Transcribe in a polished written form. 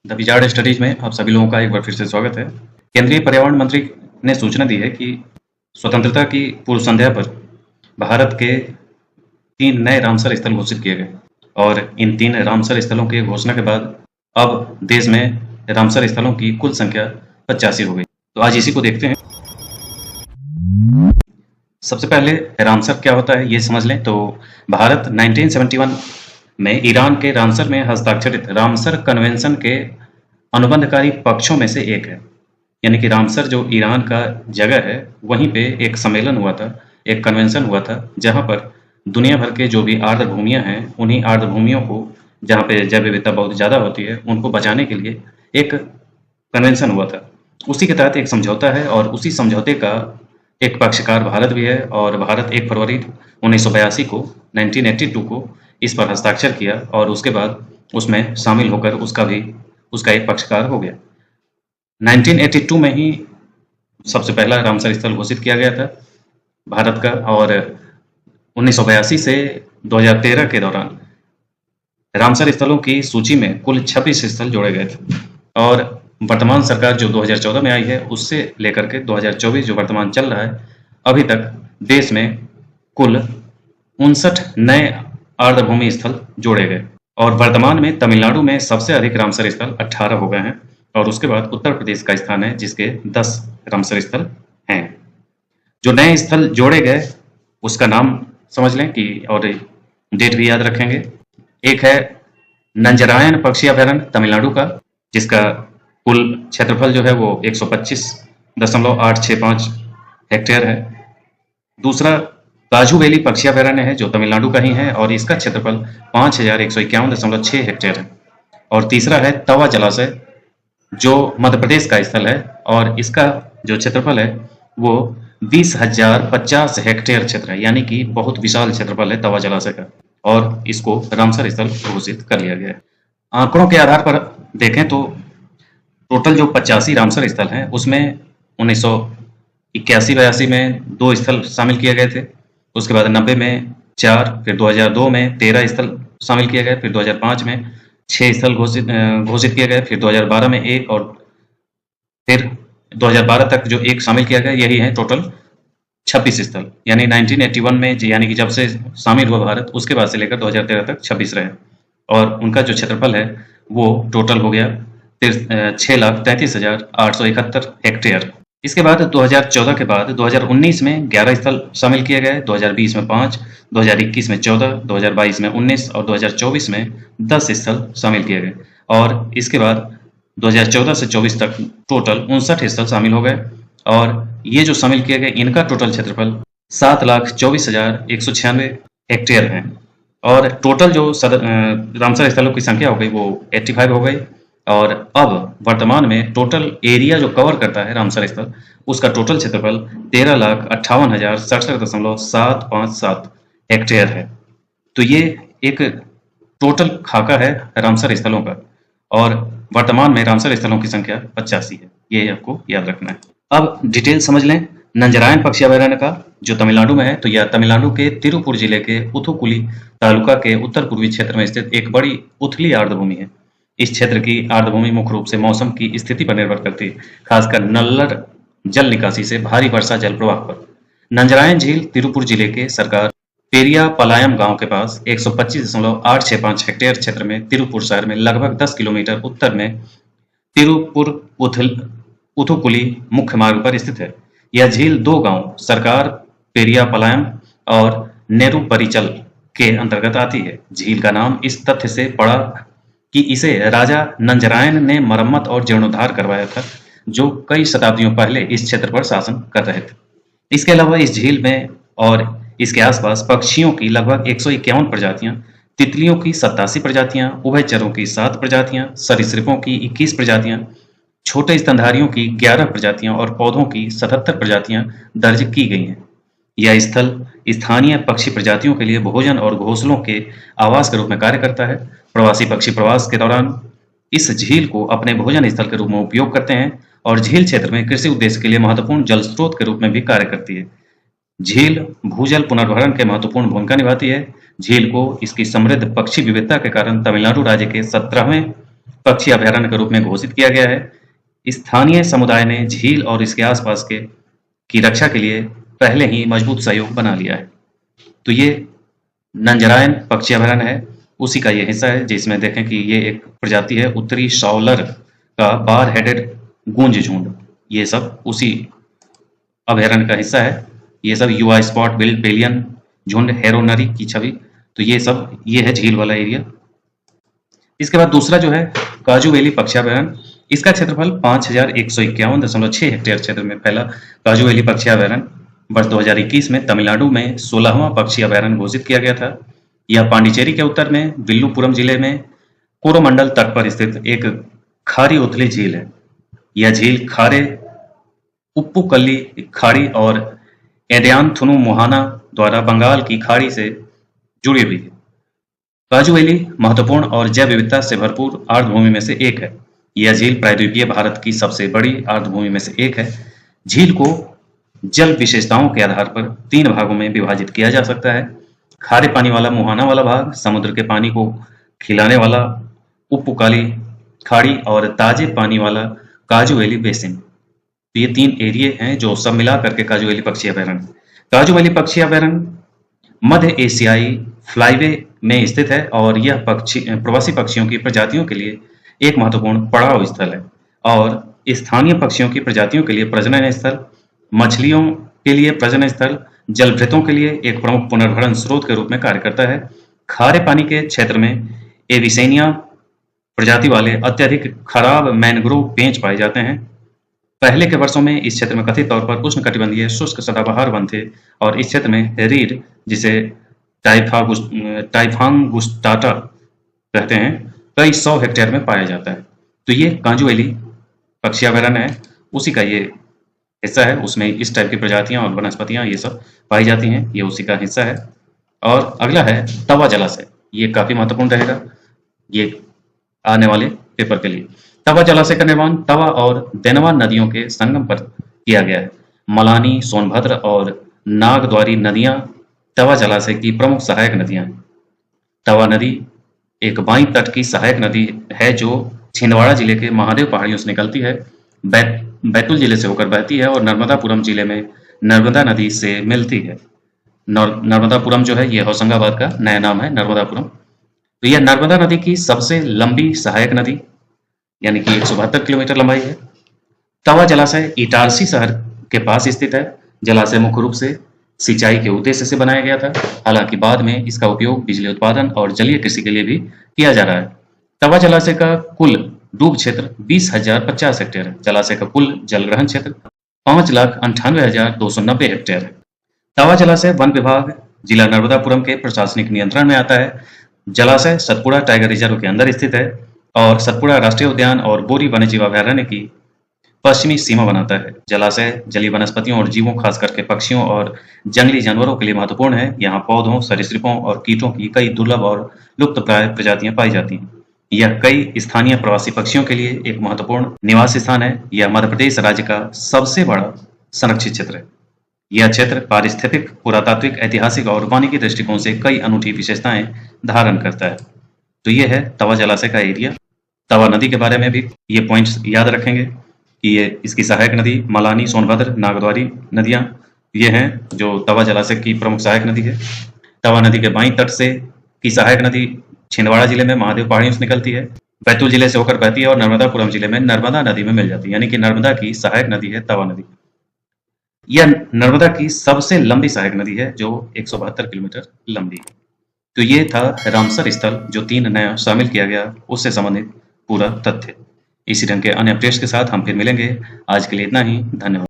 The wizard studies में आप सभी लोगों का एक बार फिर से स्वागत है। केंद्रीय पर्यावरण मंत्री ने सूचना दी है कि स्वतंत्रता की पूर्व संध्या पर भारत के 3 नए रामसर स्थल घोषित किए गए और इन 3 रामसर स्थलों की घोषणा के बाद अब देश में रामसर स्थलों की कुल संख्या 85 हो गई। तो आज इसी को देखते हैं। सबसे पहले रामसर क्या होता है ये समझ लें। तो भारत 1971 में ईरान के रामसर में हस्ताक्षरित रामसर कन्वेंशन के अनुबंधकारी पक्षों में से एक है। यानी कि रामसर जो ईरान का जगह है वहीं पे एक सम्मेलन हुआ था, एक कन्वेंशन हुआ था, जहां पर दुनिया भर के जो भी आर्द्र भूमियां हैं उन्हीं आर्द्र भूमियों को, जहां पे जैव विविधता बहुत ज़्यादा होती है, उनको बचाने के लिए एक कन्वेंशन हुआ था। उसी के तहत एक समझौता है और उसी समझौते का एक पक्षकार भारत भी है और भारत 1 फरवरी 1982 को 1982 को इस पर हस्ताक्षर किया और उसके बाद उसमें शामिल होकर उसका एक पक्षकार हो गया। 1982 में ही सबसे पहला रामसर स्थल घोषित किया गया था भारत का और 1982 से 2013 के दौरान रामसर स्थलों की सूची में कुल 26 स्थल जोड़े गए थे और वर्तमान सरकार जो 2014 में आई है उससे लेकर के 2024 जो वर्तमान चल रहा है, अभी तक देश में कुल 59 नए आर्द्रभूमि स्थल जोड़े गए और वर्तमान में तमिलनाडु में सबसे अधिक रामसर स्थल 18 हो गए हैं और उसके बाद उत्तर प्रदेश का स्थान है जिसके 10 रामसर स्थल हैं। जो नए स्थल जोड़े गए उसका नाम समझ लें कि और डेट भी याद रखेंगे। एक है नंजरायन पक्षी अभयारण्य तमिलनाडु का, जिसका कुल क्षेत्रफल जो है वो 125.865 हेक्टेयर है। दूसरा काजू वैली पक्षी अभयारण्य है जो तमिलनाडु का ही है और इसका क्षेत्रफल 5151.6 हेक्टेयर है। और तीसरा है तवा जलाशय जो मध्य प्रदेश का स्थल है और इसका जो क्षेत्रफल है वो 20,050 हेक्टेयर क्षेत्र है, यानी कि बहुत विशाल क्षेत्रफल है तवा जलाशय का और इसको रामसर स्थल घोषित कर लिया गया है। आंकड़ों के आधार पर देखें तो टोटल जो 85 रामसर स्थल हैं उसमें 1981-82 में 2 स्थल शामिल किए गए थे, उसके बाद 90 में 4, फिर 2002 में 13 स्थल शामिल किए गए, फिर 2005 में 6 स्थल घोषित किए गए, फिर 2012 में 1 और फिर 2012 तक जो 1 शामिल किया गया, यही है टोटल 26 स्थल। यानी 1981 में यानी कि जब से शामिल हुआ भारत उसके बाद से लेकर 2013 तक 26 रहे और उनका जो क्षेत्रफल है वो टोटल हो गया 6,33,871 हेक्टेयर। इसके बाद 2014 के बाद 2019 में 11 स्थल शामिल किए गए, 2020 में 5, 2021 में 14, 2022 में 19 और 2024 में 10 स्थल शामिल किए गए और इसके बाद 2014 से 24 तक टोटल 59 स्थल शामिल हो गए और ये जो शामिल किए गए इनका टोटल क्षेत्रफल 7,24,196 हेक्टेयर है और टोटल जो रामसर स्थलों की संख्या हो गई वो 85 हो गई और अब वर्तमान में टोटल एरिया जो कवर करता है रामसर स्थल उसका टोटल क्षेत्रफल 13,58,67.757 हेक्टेयर है। तो ये एक टोटल खाका है रामसर स्थलों का और वर्तमान में रामसर स्थलों की संख्या 85 है, ये आपको याद रखना है। अब डिटेल समझ लें नंजरायन पक्षी अभयारण्य का जो तमिलनाडु में है। तो यह तमिलनाडु के तिरुपुर जिले के उथुकुली तालुका के उत्तर पूर्वी क्षेत्र में स्थित एक बड़ी उथली आर्द्रभूमि है। इस क्षेत्र की आर्द्रभूमि मुख्य रूप से मौसम की स्थिति पर निर्भर करती है, खासकर नल्लर जल निकासी से भारी वर्षा जल प्रवाह पर। नंजरायन झील तिरुपुर जिले के सरकार पेरिया पलायम गांव के पास 125.865 हेक्टेयर क्षेत्र में तिरुपुर शहर में लगभग 10 किलोमीटर उत्तर में तिरुपुर उथुकुली मुख्य मार्ग पर स्थित है। यह झील 2 गांव सरकार पेरिया पलायम और नेरुपरिचल के अंतर्गत आती है। झील का नाम इस तथ्य से पड़ा कि इसे राजा नंजरायन ने मरम्मत और जीर्णोद्धार करवाया था, जो कई शताब्दियों पहले इस क्षेत्र पर शासन कर रहे थे। इसके अलावा इस झील में और इसके आसपास पक्षियों की लगभग 151 प्रजातियां, तितलियों की 87 प्रजातियां, उभयचरों की 7 प्रजातियां, सरीसृपों की 21 प्रजातियां, छोटे स्तनधारियों की 11 प्रजातियां और पौधों की 77 प्रजातियां दर्ज की गई हैं। यह स्थल स्थानीय पक्षी प्रजातियों के लिए भोजन और घोंसलों के आवास के रूप में कार्य करता है। प्रवासी पक्षी प्रवास के दौरान इस झील को अपने भोजन स्थल के रूप में उपयोग करते हैं और झील क्षेत्र में कृषि उद्देश्य के लिए महत्वपूर्ण जल स्रोत के रूप में भी कार्य करती है। झील भूजल पुनर्भरण के महत्वपूर्ण भूमिका निभाती है। झील को इसकी समृद्ध पक्षी विविधता के कारण तमिलनाडु राज्य के 17वें पक्षी अभयारण्य के रूप में घोषित किया गया है। स्थानीय समुदाय ने झील और इसके आसपास के की रक्षा के लिए पहले ही मजबूत सहयोग बना लिया है। तो ये नंजरायन पक्षी अभयारण्य है, उसी का ये हिस्सा है, जिसमें देखें कि ये एक प्रजाति है उत्तरी शाउलर का बार हेडेड गूंज झुंड। ये सब उसी अभयारण्य का हिस्सा है। ये सब युवा स्पॉट बिल्ड पेलियन झुंड हेरोनरी की छवि, तो ये है झील वाला एरिया। इसके बाद दूसरा जो है काजू वैली पक्षी अभयारण्य, इसका क्षेत्रफल 5151.6 हेक्टेयर क्षेत्र में फैला काजू वैली पक्षी अभयारण्य वर्ष 2021 में तमिलनाडु में 16वां पक्षी अभयारण्य घोषित किया गया था। यह पांडिचेरी के उत्तर में विल्लुपुरम जिले में कोरोमंडल तट पर स्थित एक खारी उथली झील है। यह झील खारे उप्पुकल्ली खाड़ी और एडियानथुनु मोहाना द्वारा बंगाल की खाड़ी से जुड़ी हुई है। काजू वैली महत्वपूर्ण और जैव विविधता से भरपूर आर्द्रभूमि में से एक है। यह झील प्रायद्वीपीय भारत की सबसे बड़ी आर्द्रभूमि में से एक है। झील को जल विशेषताओं के आधार पर 3 भागों में विभाजित किया जा सकता है। खारे पानी वाला मुहाना वाला भाग, समुद्र के पानी को खिलाने वाला उप्पुकाली खाड़ी और ताजे पानी वाला काजू वैली बेसिन। तो ये 3 एरिए हैं जो सब मिला करके काजू वैली पक्षी अभयारण्य। काजू वैली पक्षी अभयारण्य मध्य एशियाई फ्लाईवे में स्थित है और यह प्रवासी पक्षियों की प्रजातियों के लिए एक महत्वपूर्ण पड़ाव स्थल है और स्थानीय पक्षियों की प्रजातियों के लिए प्रजनन स्थल, मछलियों के लिए प्रजनन स्थल, जलभृतों के लिए एक प्रमुख पुनर्भरण स्रोत के रूप में कार्य करता है। खारे पानी के क्षेत्र में एविसेनिया प्रजाति वाले अत्यधिक खराब मैनग्रोव पेंच पाए जाते हैं। पहले के वर्षों में इस क्षेत्र में कथित तौर पर उष्णकटिबंधीय शुष्क सदाबहार वन थे और इस क्षेत्र में रीड, जिसे टाइफांगुस्टाटा कहते हैं, कई 100 हेक्टेयर में पाया जाता है। तो ये काजू वैली पक्षी अभयारण्य है, उसी का ये हिस्सा है। उसमें इस टाइप की प्रजातियां और वनस्पतियां ये सब पाई जाती हैं, ये उसी का हिस्सा है। और अगला है तवा जलाशय। ये काफी महत्वपूर्ण रहेगा ये आने वाले पेपर के लिए। तवा जलाशय का निर्माण तवा और देनवा नदियों के संगम पर किया गया है। मलानी, सोनभद्र और नागद्वारी नदियां तवा जलाशय की प्रमुख सहायक नदियां हैं। तवा नदी एक बाईं तट की सहायक नदी है जो छिंदवाड़ा जिले के महादेव पहाड़ियों से निकलती है, बैतूल जिले से होकर बहती है और नर्मदापुरम जिले में नर्मदा नदी से मिलती है। नर्मदापुरम जो है ये होशंगाबाद का नया नाम है, नर्मदापुरम। तो यह नर्मदा नदी की सबसे लंबी सहायक नदी यानी कि 172 किलोमीटर लंबाई है। तवा जलाशय इटारसी शहर के पास स्थित है। जलाशय मुख्य रूप से सिंचाई के उद्देश्य से बनाया गया था, हालांकि बाद में इसका उपयोग बिजली उत्पादन और जलीय कृषि के लिए भी किया जा रहा है। तवा जलाशय का कुल डूब क्षेत्र 20,050 हेक्टेयर है। जलाशय का कुल जलग्रहण क्षेत्र 5,98,290 हेक्टेयर है। तवा जलाशय वन विभाग जिला नर्मदापुरम के प्रशासनिक नियंत्रण में आता है। जलाशय सतपुड़ा टाइगर रिजर्व के अंदर स्थित है और सतपुड़ा राष्ट्रीय उद्यान और बोरी वन्यजीव अभयारण्य की पश्चिमी सीमा बनाता है। जलाशय जलीय वनस्पतियों और जीवों, खास करके पक्षियों और जंगली जानवरों के लिए महत्वपूर्ण है। यहाँ पौधों, सरीसृपों और कीटों की कई दुर्लभ और लुप्तप्राय प्रजातियां पाई जाती हैं। यह कई स्थानीय प्रवासी पक्षियों के लिए एक महत्वपूर्ण निवास स्थान है। यह मध्य प्रदेश राज्य का सबसे बड़ा संरक्षित क्षेत्र है। यह क्षेत्र पारिस्थितिक, पुरातात्विक, ऐतिहासिक और वानिकी दृष्टिकोण से कई अनूठी विशेषताएं धारण करता है। तो यह है तवा जलाशय का एरिया। तवा नदी के बारे में भी ये पॉइंट्स याद रखेंगे कि ये इसकी सहायक नदी मलानी, सोनभद्र, नागद्वारी नदियां ये हैं जो तवा जलाशय की प्रमुख सहायक नदी है। तवा नदी के बाईं तट से की सहायक नदी छिंदवाड़ा जिले में महादेव पहाड़ियों से निकलती है, बैतूल जिले से होकर बहती है और नर्मदापुरम जिले में नर्मदा नदी में मिल जाती है, यानी कि नर्मदा की सहायक नदी है तवा नदी। यह नर्मदा की सबसे लंबी सहायक नदी है जो 172 किलोमीटर लंबी है। तो ये था रामसर स्थल जो 3 नया शामिल किया गया, उससे संबंधित पूरा तथ्य। इसी ढंग के अन्य अपडेट्स के साथ हम फिर मिलेंगे। आज के लिए इतना ही, धन्यवाद।